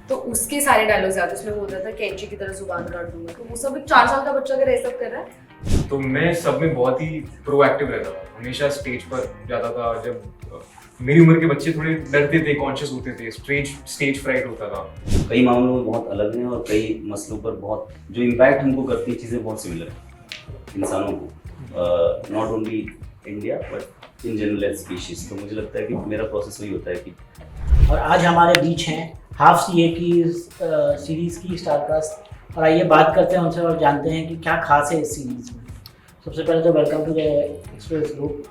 तो उसके सारे डायलॉग्स याद, उसमें वो होता था कैंची की तरह जुबान काट दूंगा, तो वो सब 4 साल का बच्चा अगर ऐसा सब कर रहा है। तो मैं सब में बहुत ही प्रोएक्टिव रहता था, हमेशा स्टेज पर जाता था। जब मेरी उम्र के बच्चे थोड़े डरते थे, कॉन्शियस होते थे, स्टेज फ्राइट होता था। कई मामलों में बहुत अलग हैं और कई मसलों पर बहुत जो इम्पैक्ट हमको करती है चीज़ें बहुत सिमिलर हैं इंसानों को, not only India but in general as species. तो मुझे लगता है कि मेरा प्रोसेस वही होता है कि और आज हमारे बीच हैं हाफ सीए की सीरीज़ की स्टारकास्ट, और आइए बात करते हैं उनसे और जानते हैं कि क्या खास है इस सीरीज़ में। सबसे पहले तो welcome to the Express Group.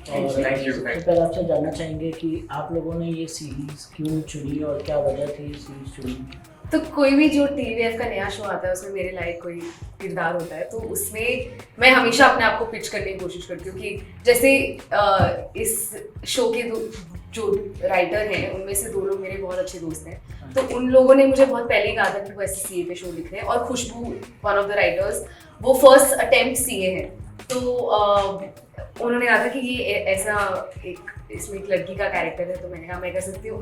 और सबसे पहले आपसे जानना चाहेंगे कि आप लोगों ने ये सीरीज़ क्यों चुनी और क्या वजह थी ये सीरीज़ चुनी की? तो कोई भी जो TVF का नया शो आता है उसमें मेरे लायक कोई किरदार होता है, तो उसमें मैं हमेशा अपने आप को पिच करने की कोशिश करती हूँ कि जैसे इस शो के जो राइटर हैं उनमें से 2 लोग मेरे बहुत अच्छे दोस्त हैं, तो उन लोगों ने मुझे बहुत पहले ही कहा था कि वो ऐसे CA पे शो लिख रहे हैं। और खुशबू वन ऑफ द राइटर्स, वो फर्स्ट अटेम्प्ट CA है, तो उन्होंने कहा था कि ये ऐसा इसमें एक लड़की का कैरेक्टर है, तो मैंने कहा मैं कर सकती हूँ।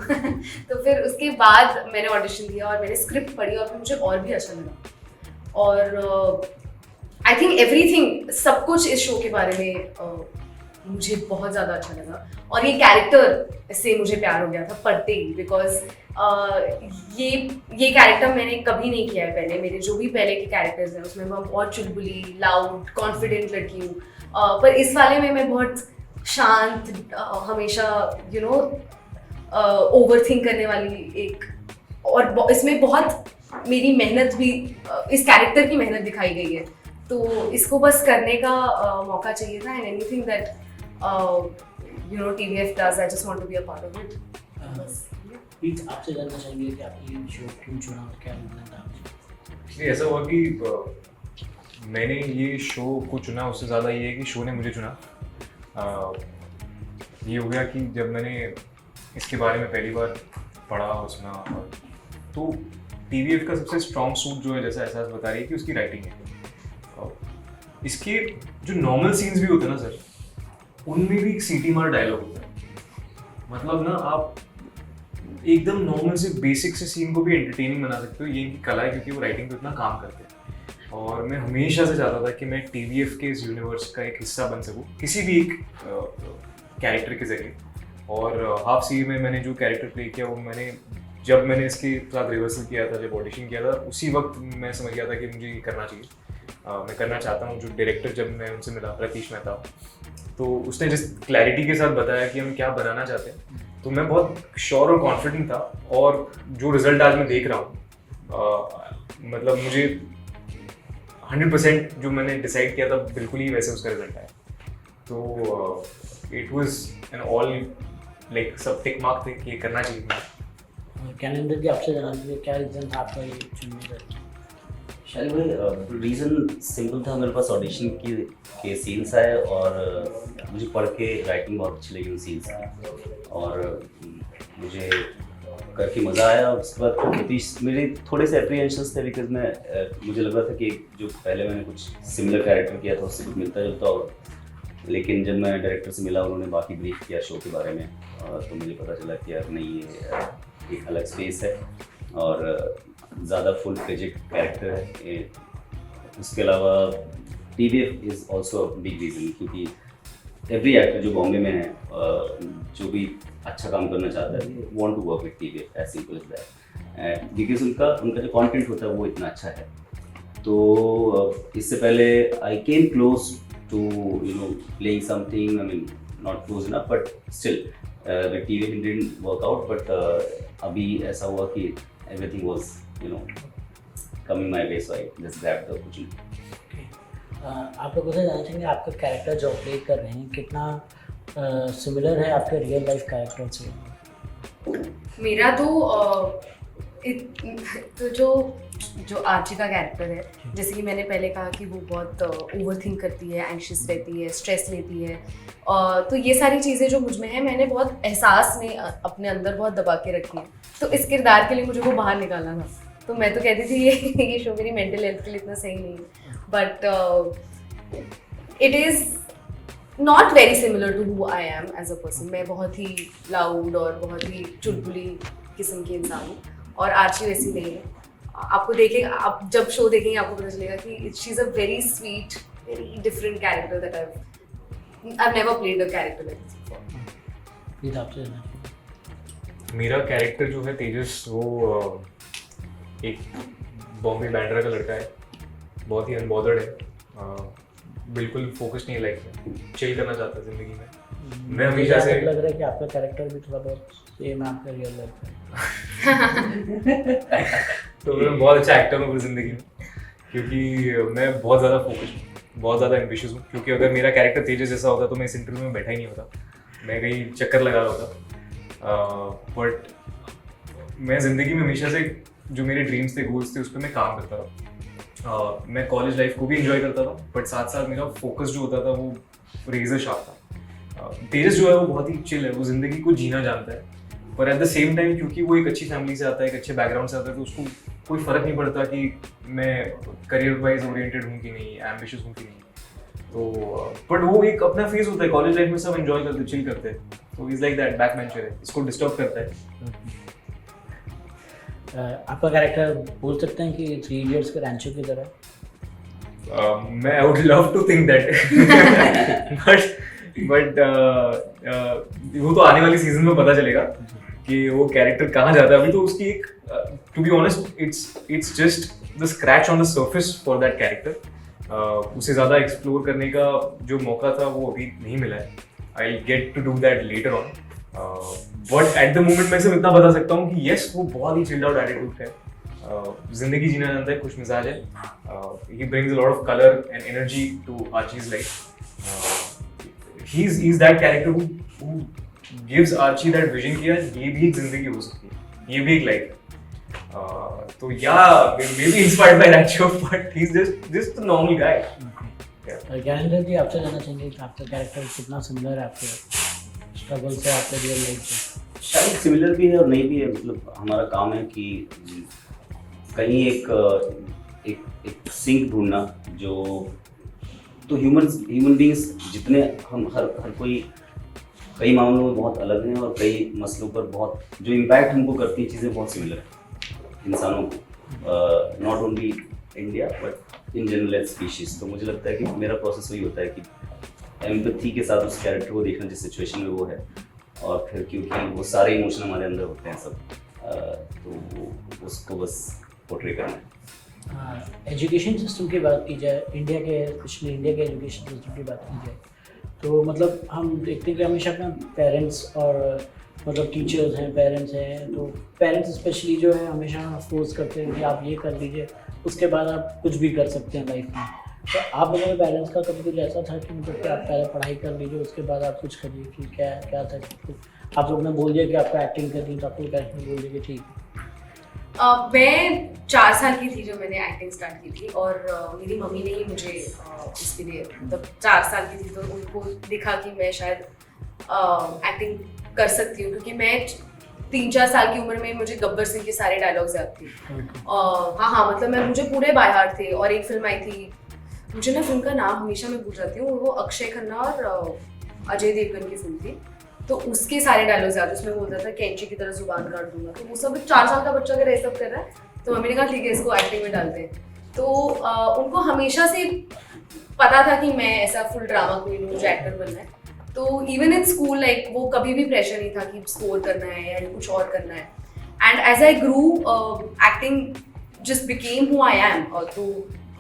तो फिर उसके बाद मैंने ऑडिशन दिया और मैंने स्क्रिप्ट पढ़ी और फिर मुझे और भी अच्छा लगा। और आई थिंक एवरीथिंग, सब कुछ इस शो के बारे में मुझे बहुत ज़्यादा अच्छा लगा। और ये कैरेक्टर से मुझे प्यार हो गया था पढ़ते ही, बिकॉज ये कैरेक्टर मैंने कभी नहीं किया है पहले। मेरे जो भी पहले के कैरेक्टर्स हैं उसमें मैं बहुत चुलबुली, लाउड, कॉन्फिडेंट लड़की हूँ, पर इस वाले में मैं बहुत शांत, हमेशा ओवर थिंक करने वाली एक, और इसमें बहुत मेरी मेहनत भी, इस कैरेक्टर की मेहनत दिखाई गई है। तो इसको बस करने का मौका चाहिए था, and anything that TVF does, I just want to be a part of it. Please आपसे जानना चाहेंगे कि आपने ये शो क्यों चुना और क्या रीजन था? इसलिए ऐसा हुआ कि मैंने ये शो को चुना, उससे ज़्यादा ये है कि शो ने मुझे चुना। ये हो गया कि जब मैंने इसके बारे में पहली बार पढ़ा और सुना, तो TVF का सबसे स्ट्रॉन्ग सूट जो है, जैसा एहसास बता रही है, कि उसकी राइटिंग है। इसके जो नॉर्मल सीन्स भी होते हैं ना सर, उनमें भी एक सीटी मार डायलॉग होता है। मतलब ना, आप एकदम नॉर्मल से बेसिक से सीन को भी एंटरटेनिंग बना सकते हो। ये इनकी कला है, क्योंकि वो राइटिंग पे इतना काम करते हैं। और मैं हमेशा से चाहता था कि मैं TVF के इस यूनिवर्स का एक हिस्सा बन सकूँ, किसी भी एक कैरेक्टर के जरिए। और हाफ सी में मैंने जो कैरेक्टर प्ले किया, वो जब मैंने इसके साथ रिहर्सल किया था, जब ऑडिशन किया था, उसी वक्त मैं समझ गया था कि मुझे ये करना चाहिए, मैं करना चाहता हूँ। जो डायरेक्टर, जब मैं उनसे मिला, प्रतीश मेहता, तो उसने जिस क्लैरिटी के साथ बताया कि हम क्या बनाना चाहते हैं, तो मैं बहुत श्योर और कॉन्फिडेंट था। और जो रिजल्ट आज मैं देख रहा हूँ, मतलब मुझे 100% जो मैंने डिसाइड किया था बिल्कुल ही वैसे उसका रिजल्ट आया। तो it was an all like सब टिक मार्क थे कि ये करना चाहिए मुझे। ज्ञानेंद्र जी, आपसे जानना चाहिए क्या रीज़न था आपका ये चुनने का? शायद भाई रीज़न सिंपल था। मेरे पास ऑडिशन के सीन्स आए और मुझे पढ़ के राइटिंग बहुत अच्छी लगी उन सीन्स की, और मुझे करके मज़ा आया। उसके बाद मेरे थोड़े से एप्रीहेंशंस थे, बिकॉज मुझे लग रहा था कि जो पहले मैंने कुछ सिमिलर कैरेक्टर किया था उससे कुछ मिलता जुलता हो, लेकिन जब मैं डायरेक्टर से मिला, उन्होंने बाकी ब्रीफ किया शो के बारे में, तो मुझे पता चला कि यार नहीं, ये एक अलग स्पेस है और ज़्यादा फुल फ्लेजेड कैरेक्टर है। उसके अलावा TVF is also big reason, क्योंकि एवरी एक्टर जो बॉम्बे में है, जो भी अच्छा काम करना चाहता है, want to work with TVF, as simple as that, because उनका जो कंटेंट होता है वो इतना अच्छा है। तो इससे पहले I came close to playing something, I mean not close enough, but still with TVF it didn't work out. But अभी ऐसा हुआ कि everything was coming my way, so I just grabbed the opportunity. आप लोगों से जानना चाहेंगे आपका कैरेक्टर जो प्ले कर रहे हैं कितना सिमिलर है आपके रियल लाइफ कैरेक्टर से? मेरा तो जो आर्ची का कैरेक्टर है, जैसे कि मैंने पहले कहा कि वो बहुत ओवर थिंक करती है, एंशियस रहती है, स्ट्रेस लेती है, तो ये सारी चीज़ें जो मुझ में है, मैंने बहुत एहसास में अपने अंदर बहुत दबा के रखी है। तो इस किरदार के लिए मुझे वो बाहर निकालना था। तो मैं तो कहती थी ये शो मेरी मेंटल हेल्थ के लिए इतना सही नहीं है, but it is not very similar to who I am as a person. मैं बहुत ही लाउड और बहुत ही चुलबुली किस्म की इंसान हूँ, और आर्ची वैसी नहीं है। आपको देखेंगे, आप जब शो देखेंगे आपको पता चलेगा कि she is a very sweet, very different character that I've never played a character like this before. Please आपसे जानना चाहिए। मेरा कैरेक्टर जो है तेजस, वो एक बॉम्बे बैंड्रा का लड़का है, बहुत ही अनबॉदर्ड है, बिल्कुल फोकस नहीं है लाइफ में, चिल करना चाहता है ज़िंदगी में। मैं हमेशा मुझे से लग रहा है कि आपका कैरेक्टर भी थोड़ा बहुत सेम है आपका रियल लाइफ में। तो मैं बहुत अच्छा एक्टर हूँ पूरी ज़िंदगी में, क्योंकि मैं बहुत ज़्यादा फोकस हूँ, बहुत ज़्यादा एम्बिशियस हूँ। क्योंकि अगर मेरा कैरेक्टर तेजस जैसा होता तो मैं इस इंटरव्यू में बैठा ही नहीं होता, मैं कहीं चक्कर लगा रहा होता। बट मैं ज़िंदगी में हमेशा से जो मेरे ड्रीम्स थे, गोल्स थे, उस पर मैं काम करता था। मैं कॉलेज लाइफ को भी इंजॉय करता था, बट साथ साथ मेरा फोकस जो होता था वो रेजर शार्प था। तेजस जो है वो बहुत ही चिल है, वो ज़िंदगी को जीना जानता है, पर एट द सेम टाइम क्योंकि वो एक अच्छी फैमिली से आता है, एक अच्छे बैकग्राउंड से आता है, तो उसको कोई फ़र्क नहीं पड़ता कि मैं करियर वाइज ओरिएंटेड हूँ कि नहीं, एम्बिशियस हूँ कि नहीं। तो बट वो एक अपना फेज होता है, कॉलेज लाइफ में सब एंजॉय करते, चिल करते हैं, तो is like that, back bencher है, इसको डिस्टर्ब करता है। आपका कैरेक्टर बोल सकते हैं कि थ्री इडियट्स के रैंचो की तरह? मैं I would love to think that, but वो तो आने वाली सीजन में पता चलेगा कि वो कैरेक्टर कहाँ जाता है। अभी तो उसकी एक, to be honest, it's just the scratch on the surface for that character. उसे ज़्यादा एक्सप्लोर करने का जो मौका था वो अभी नहीं मिला है। I will get to do that later on, but at the moment मैं सिर्फ इतना बता सकता हूँ कि यस, वो बहुत ही चिल्ड आउट एटीट्यूड है, जिंदगी जीना जानता है, खुश मिजाज है, he brings a lot of colour and energy to Archie's life. he's that character who gives Archie that vision कि यार ये भी एक जिंदगी हो सकती है, ये भी एक लाइफ है। तो yeah, maybe inspired by that show, but he's just a normal guy. Gyanendra जी, आपसे जानना चाहेंगे कि आपका कैरेक्टर कितना सिमिलर है आपके स्ट्रगल से, आपके रियल लाइफ से? शायद सिमिलर भी है और नहीं भी है। मतलब हमारा काम है कि कहीं एक सिंक ढूंढना, जो तो ह्यूमन बींग्स जितने हम हर कोई कई मामलों में बहुत अलग हैं और कई मसलों पर बहुत जो इम्पैक्ट हमको करती है चीज़ें बहुत सिमिलर हैं इंसानों को, not only India but in general as species. तो मुझे लगता है कि मेरा प्रोसेस वही होता है कि एम्पैथी के साथ उस कैरेक्टर को देखना जिस सिचुएशन में वो है, और फिर क्योंकि वो सारे इमोशन हमारे अंदर होते हैं सब, तो उसको बस पोर्ट्रे करना है। एजुकेशन सिस्टम की बात की जाए, इंडिया के, स्पेशली इंडिया के एजुकेशन सिस्टम की बात की जाए, तो मतलब हम देखते हैं कि हमेशा अपना पेरेंट्स और मतलब टीचर्स हैं, पेरेंट्स हैं, तो पेरेंट्स स्पेशली जो है हमेशा फोर्स करते हैं कि आप ये कर लीजिए, उसके बाद आप कुछ भी कर सकते हैं लाइफ में। तो आप लोगों के पेरेंट्स का कभी कुछ ऐसा था कि मतलब कि आप पहले पढ़ाई कर लीजिए, उसके बाद आप कुछ करिए, कि क्या था कि आप लोग ने बोल दिया कि आपको एक्टिंग करनी है तो आपको पेरेंट्स ने बोल दिया कि ठीक? मैं 4 साल की थी जब मैंने एक्टिंग स्टार्ट की थी, और मेरी मम्मी ने ही मुझे इसके लिए, मतलब 4 साल की थी तो उनको दिखा कि मैं शायद एक्टिंग कर सकती हूँ, क्योंकि मैं 3-4 साल की उम्र में मुझे गब्बर सिंह के सारे डायलॉग्स याद थे। हाँ, मतलब मुझे पूरे बाय हार्ट थे। और एक फिल्म आई थी, मुझे ना फिल्म का नाम हमेशा मैं भूल जाती हूँ, वो अक्षय खन्ना और अजय देवगन की फिल्म थी, तो उसके सारे डायलॉग्स याद, उसमें बोलता था कैंची की तरह जुबान काट दूंगा। तो वो सब 4 साल का बच्चा अगर ये सब कर रहा है तो मम्मी ने कहा ठीक है, इसको एक्टिंग में डालते हैं। तो उनको हमेशा से पता था कि मैं ऐसा फुल ड्रामा क्वीन हूँ, मुझे एक्टर बनना है। तो इवन इन स्कूल लाइक वो कभी भी प्रेशर नहीं था कि स्कोर करना है या कुछ और करना है। And as I grew, acting just became who I am, और तो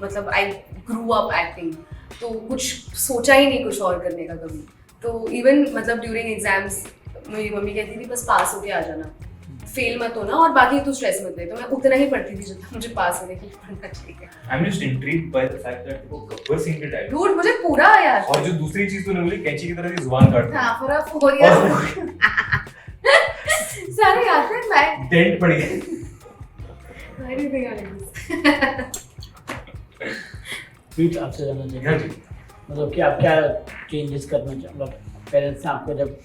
मतलब आई ग्रू अप एक्टिंग, तो कुछ सोचा ही नहीं कुछ और करने का कभी। तो इवन मतलब ड्यूरिंग एग्जाम्स मेरी मम्मी कहती थी बस पास होके आ जाना, फेल मत होना, और बाकी तू स्ट्रेस मत ले। तो मैं उतना ही पढ़ती थी जितना मुझे पास होने के लिए पढ़ना चाहिए। I am just intrigued by the fact that वो गब्बर सिंह के डायलॉग, डूड मुझे पूरा यार। और जो दूसरी चीज तूने बोली कैंची की तरह की जुबान काट हाँ, फर्क हो गया सारे याद है, मैं डेंट पड़ गई। प्लीज आपसे जानना हाँ चाहिए जी। मतलब कि आप क्या चेंजेस करना चाहिए, मतलब पेरेंट्स ने आपको जब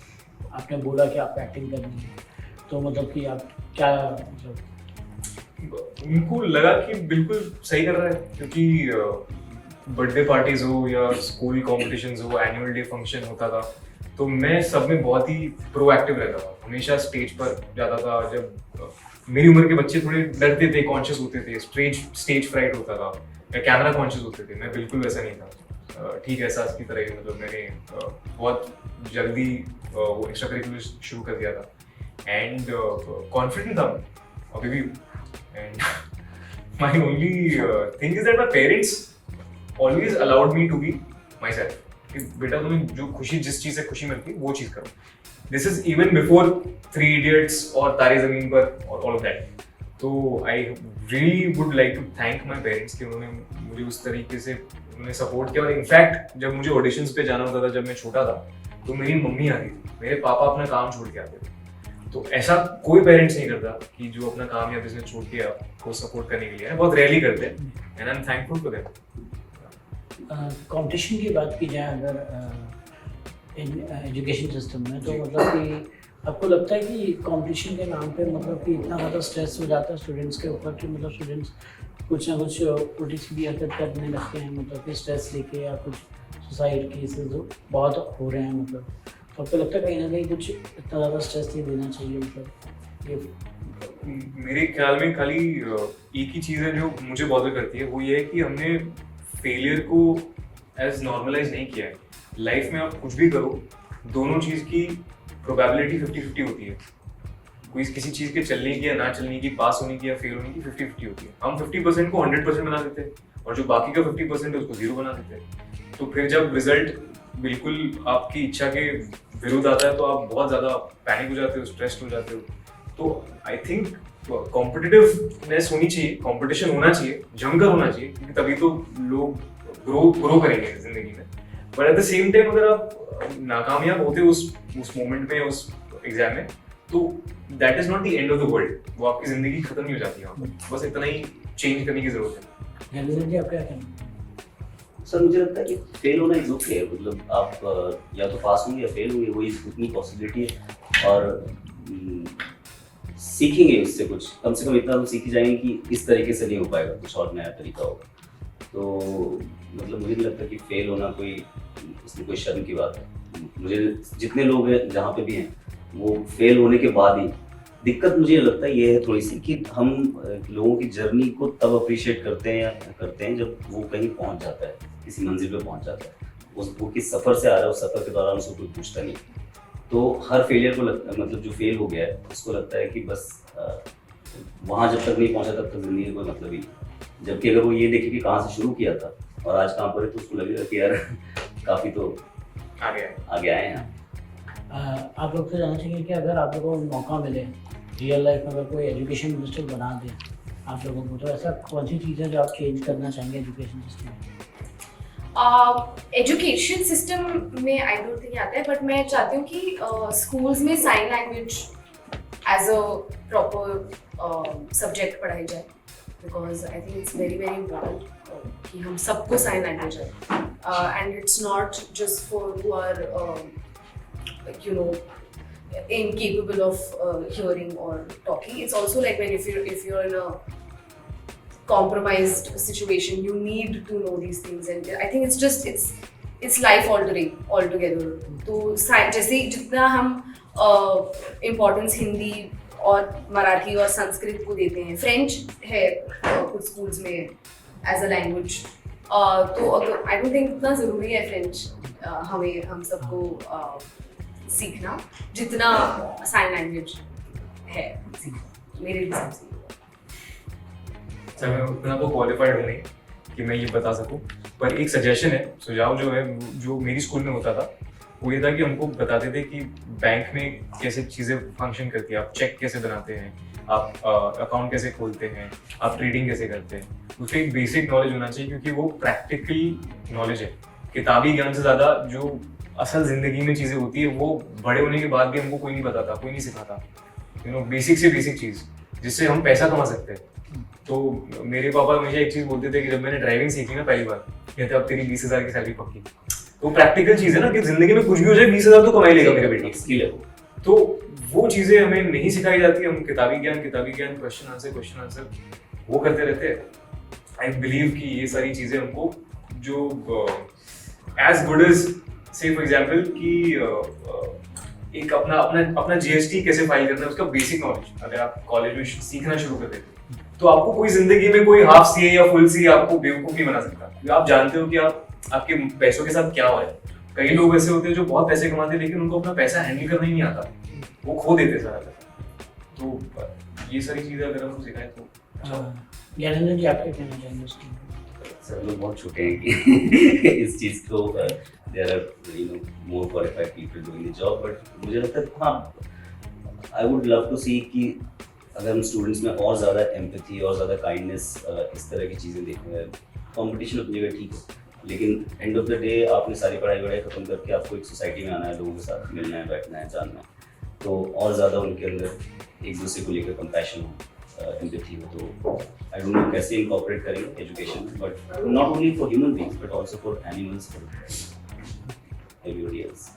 आपने बोला कि आपको एक्टिंग करनी है, तो मतलब कि आप क्या, मतलब उनको लगा कि बिल्कुल सही कर रहा है, क्योंकि बर्थडे पार्टीज हो या स्कूल कॉम्पिटिशन्स हो, एनुअल डे फंक्शन होता था, तो मैं सब में बहुत ही प्रोएक्टिव रहता था, हमेशा स्टेज पर जाता था। जब मेरी उम्र के बच्चे थोड़े डरते थे, कॉन्शियस होते थे, स्टेज फ्राइट होता था, कैमरा कॉन्शियस होते थे, मैं बिल्कुल वैसा नहीं था। ठीक है, एहसास की तरह ही, मतलब मैंने बहुत जल्दी वो एक्स्ट्रा करिकुलर शुरू कर दिया था एंड कॉन्फिडेंट था अभी भी। And my only thing is that my parents always allowed me to be myself, कि बेटा तुम्हें जो खुशी, जिस चीज़ से खुशी मिलती है वो चीज़ करो। This is even before 3 Idiots और तारे ज़मीन पर और ऑल ऑफ दैट। तो I really would like to thank my parents कि उन्होंने मुझे उस तरीके से उन्होंने सपोर्ट किया। और इनफैक्ट जब मुझे ऑडिशंस पे जाना होता था, जब मैं छोटा था, तो मेरी मम्मी आती थी, मेरे पापा अपना काम छोड़ के आते थे। तो ऐसा कोई पेरेंट्स नहीं करता कि जो अपना काम या बिजनेस छोड़ के आपको सपोर्ट करने के लिए है, बहुत रेयरली करते हैं and I am thankful for them. Competition की बात की जाए अगर एजुकेशन सिस्टम में, तो मतलब कि आपको लगता है कि कंपटीशन के नाम पे मतलब कि इतना ज़्यादा स्ट्रेस हो जाता है स्टूडेंट्स के ऊपर कि मतलब स्टूडेंट्स कुछ ना कुछ उल्टी सीधी हरकत करने लगते हैं, मतलब कि स्ट्रेस लेके, या कुछ सुसाइड केसेस बहुत हो रहे हैं, मतलब तो आपको लगता है कहीं ना कहीं कुछ इतना ज़्यादा स्ट्रेस नहीं देना चाहिए, मतलब ये मेरे ख्याल में खाली एक ही चीज़ है जो मुझे बॉदर करती है, वो ये है कि हमने फेलियर को एज नॉर्मलाइज नहीं किया है। लाइफ में आप कुछ भी करो, दोनों चीज़ की प्रोबेबिलिटी 50-50 होती है। कोई किसी चीज़ के चलने की या ना चलने की, पास होने की या फेल होने की 50-50 होती है। हम 50% को 100% बना देते हैं और जो बाकी का 50% है उसको 0 बना देते हैं। तो फिर जब रिजल्ट बिल्कुल आपकी इच्छा के विरुद्ध आता है तो आप बहुत ज़्यादा पैनिक हो जाते हो, स्ट्रेस्ड हो जाते हो। तो आई थिंक कॉम्पिटिटिवनेस होनी चाहिए, कंपटीशन होना चाहिए, जमकर होना चाहिए, क्योंकि तभी तो लोग ग्रो करेंगे जिंदगी में। But at the same time अगर आप नाकामयाब होते हो उस मोमेंट में, उस एग्जाम में, तो that is not the end of the world. वो आपकी जिंदगी खत्म नहीं हो जाती है वहाँ पर, बस इतना ही चेंज करने की जरूरत है। आप क्या कहना? सर मुझे लगता है कि फेल होना इज ओके, मतलब आप या तो पास होंगे या फेल होंगे, वही उतनी पॉसिबिलिटी है। और सीखेंगे उससे कुछ, कम से कम इतना तो सीख ही जाएंगे कि इस तरीके से नहीं हो पाएगा, कुछ और नया तरीका होगा। तो मतलब मुझे नहीं लगता कि फेल होना कोई इसमें कोई शर्म की बात है। मुझे जितने लोग हैं जहाँ पे भी हैं, वो फेल होने के बाद ही, दिक्कत मुझे लगता है ये है थोड़ी सी कि हम लोगों की जर्नी को तब अप्रिशिएट करते हैं जब वो कहीं पहुँच जाता है, किसी मंजिल पे पहुँच जाता है। वो किस सफ़र से आ रहा है, उस सफ़र के दौरान उसको कोई पूछता नहीं। तो हर फेलियर को लगता है, मतलब जो फेल हो गया है उसको लगता है कि बस वहाँ जब तक नहीं पहुँचा तब तक जिंदगी कोई मतलब ही नहीं। जबकि अगर वो ये देखे कि कहाँ से शुरू किया था और आज कहाँ पर है, तो उसको लगेगा कि यार काफ़ी तो आगे आए हैं। आप लोग से जानना चाहिए कि अगर आप लोगों को मौका मिले रियल लाइफ में, अगर कोई एजुकेशन मिनिस्टर बना दे आप लोगों को, तो ऐसा कौन सी चीज़ है जो आप चेंज करना चाहेंगे एजुकेशन सिस्टम में? एजुकेशन सिस्टम में आई डोंट थिंक आता है, बट मैं चाहती हूँ कि स्कूल्स में sign language as a proper subject पढ़ाई जाए, because I think it's very very important कि हम सबको साइन लैंग्वेज है। And it's not just for who are you know incapable of hearing or talking. It's also like when if you're in a compromised situation, you need to know these things, and I think it's life altering altogether. तो जैसे जितना हम importance Hindi और मराठी और संस्कृत को देते हैं, French है कुछ स्कूल्स में एज अ लैंग्वेज, तो अगर आई डोंट थिंक इतना ज़रूरी है फ्रेंच हम सबको सीखना जितना साइन लैंग्वेज है मेरे हिसाब से। मैं उतना तो क्वालिफाइड हूँ नहीं कि मैं ये बता सकूँ, पर एक सजेशन है, सुझाव जो है, जो मेरी स्कूल में होता था वो ये था कि हमको बताते थे कि बैंक में कैसे चीज़ें फंक्शन करती है, आप चेक कैसे बनाते हैं, आप अकाउंट कैसे खोलते हैं, आप ट्रेडिंग कैसे करते हैं। उसमें एक बेसिक नॉलेज होना चाहिए, क्योंकि वो प्रैक्टिकल नॉलेज है। किताबी ज्ञान से ज़्यादा जो असल ज़िंदगी में चीज़ें होती है वो बड़े होने के बाद भी हमको कोई नहीं बताता, कोई नहीं सिखाता। बेसिक से बेसिक चीज़ जिससे हम पैसा कमा सकते हैं। तो मेरे पापा हमेशा एक चीज़ बोलते थे कि जब मैंने ड्राइविंग सीखी ना पहली बार, कहते अब तेरी 20,000 की सैलरी पक्की। तो प्रैक्टिकल चीज़ है ना कि जिंदगी में कुछ भी हो जाए 20,000 तो कमाई लेगा मेरे बेटे, स्किल है। तो वो चीज़ें हमें नहीं सिखाई जाती। हम किताबी ज्ञान क्वेश्चन आंसर वो करते रहते हैं। आई बिलीव कि ये सारी चीज़ें हमको जो एज गुड एज से फॉर एग्जाम्पल कि एक अपना अपना अपना जीएसटी कैसे फाइल करना है उसका बेसिक नॉलेज अगर आप कॉलेज में सीखना शुरू कर देते हो तो आपको कोई जिंदगी में कोई हाफ सीए या फुल सीए आपको बेवकूफ नहीं बना सकता क्योंकि आप जानते हो कि आप आपके पैसों के साथ क्या हो है। कई लोग ऐसे होते हैं जो बहुत पैसे कमाते हैं लेकिन उनको अपना पैसा हैंडल करना ही नहीं आता, वो खो देते सारा पैसा। तो ये सारी चीजें अगर हमको सिखाएं तो अच्छा। ज्ञानेंद्र जी आप क्या कहना चाहेंगे उसके? सर लोग बहुत छोटे हैं कि इस चीज़ को there are more qualified people doing the job, but मुझे लगता है हाँ I would love to see कि अगर हम स्टूडेंट्स में और ज़्यादा एम्पैथी और ज़्यादा काइंडनेस इस तरह की चीज़ें देखें। कंपटीशन अपनी जगह ठीक है लेकिन एंड ऑफ द डे आपने सारी पढ़ाई वढ़ाई खत्म करके आपको एक सोसाइटी में आना है, लोगों के साथ मिलना है, बैठना है, जानना है, तो और ज़्यादा उनके अंदर एक दूसरे को लेकर कंपैशन हो, एम्पैथी हो। तो आई डोंट नो कैसे इनकॉर्पोरेट करेंगे एजुकेशन में, but not only for human beings but also for animals, for everybody else.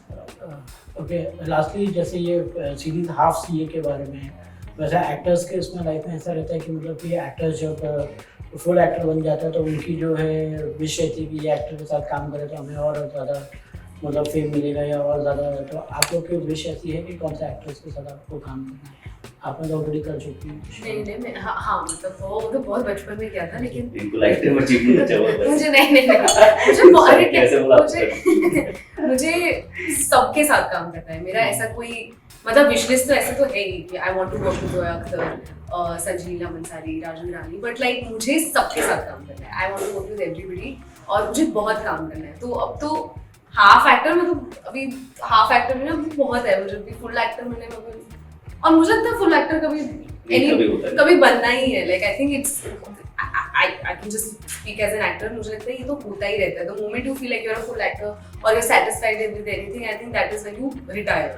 Okay, lastly जैसे ये सीरीज हाफ सीए के बारे में है, वैसे एक्टर्स के इसमें लाइफ में ऐसा रहता है कि मतलब कि एक्टर्स जब फुल एक्टर बन जाता है तो उनकी जो है विश रहती है कि ये एक्टर के साथ काम करें तो हमें और ज़्यादा मतलब फेम मिलेगा या और ज़्यादा। तो आप लोग की विश ऐसी है कि कौन सा एक्टर्स के साथ आपको काम करना है? आपने तो ऑलरेडी कर चुकी है। नहीं मैं हाँ मतलब वो तो बहुत बचपन में किया था लेकिन इनको लाइफ में अचीवमेंट अच्छा हुआ बस। मुझे नहीं मुझे बहुत कैसे बोला मुझे सबके साथ काम करना है। मेरा ऐसा कोई मतलब विश लिस्ट तो ऐसे तो है ही कि I want to work with Zoya Akhtar, Sanjeela Mansari, Raju Irani, but like मुझे सबके साथ काम करना है। I want to work with everybody और मुझे बहुत काम करना है। तो अब तो हाफ एक्टर में तो अभी हाफ एक्टर में ना बहुत है, मुझे भी फुल एक्टर में और मुझे लगता है फुल एक्टर कभी बनना ही है। Like I think it's I can just speak as an actor. मुझे लगता है ये तो होता ही रहता है। The moment you feel like you're a full actor or you're satisfied with anything, I think that is when you retire.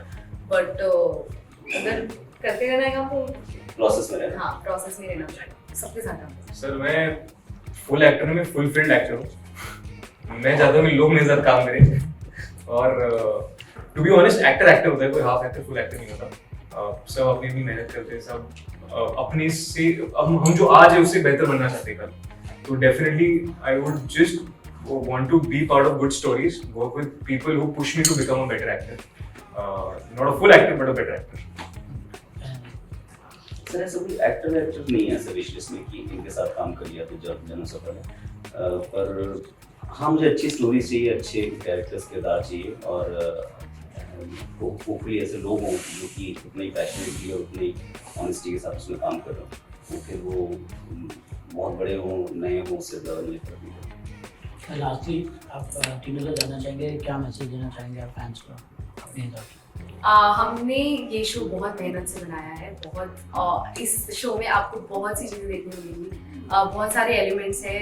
But अगर करते रहना है काम तो प्रोसेस में रहना। हाँ प्रोसेस में रहना चाहिए सबके साथ काम। सर मैं फुल एक्टर में फुलफिल्ड एक्टर हूँ। मैं चाहता हूँ कि लोग मेरे साथ काम करें और टू बी ऑनेस्ट एक्टर होता है, कोई हाफ एक्टर फुल एक्टर नहीं होता। सब अपनी अपनी मेहनत करते हैं, सब अपने से हम जो आज है उससे बेहतर बनना चाहते हैं कल। तो definitely I would just want to be part of good stories, work with people who push me to become a better actor, not a full actor but a better actor. Sir ऐसा कोई actor नहीं है ऐसा wish list में कि इनके साथ काम कर लिया तो जन सफल है, पर हाँ मुझे अच्छी स्टोरी चाहिए, अच्छे कैरेक्टर्स किरदार चाहिए और होपफुली ऐसे लोग हों जो कि उतनी पैशनेटली और उतनी ऑनेस्टी के साथ उसमें काम कर रहे हो, तो फिर वो बहुत बड़े हों नए हों उससे ज़्यादा मुझे फर्क नहीं पड़ता। लास्टली आप टीनू को जानना चाहेंगे, क्या मैसेज देना चाहेंगे आप फैंस को अपने हिसाब से? हमने ये शो बहुत मेहनत से बनाया है। बहुत इस शो में आपको बहुत सी चीज़ें देखने को मिलेंगी, बहुत सारे एलिमेंट्स हैं।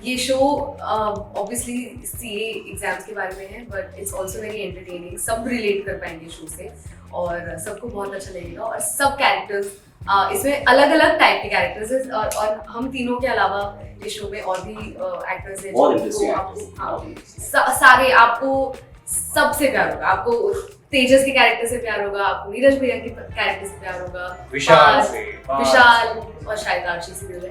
ये शो ऑब्वियसली सीए एग्जाम्स के बारे में है but it's also very entertaining. सब रिलेट कर पाएंगे शो से और सबको बहुत अच्छा लगेगा और सब कैरेक्टर्स इसमें अलग अलग टाइप के कैरेक्टर्स हैं और हम तीनों के अलावा इस शो में और भी एक्टर्स हैं जो आपको सारे आपको सबसे प्यार होगा। आपको तेजस के कैरेक्टर से प्यार होगा, आपको नीरज भैया के कैरेक्टर से प्यार होगा, विशाल और शायद आर्ची से भी होगा।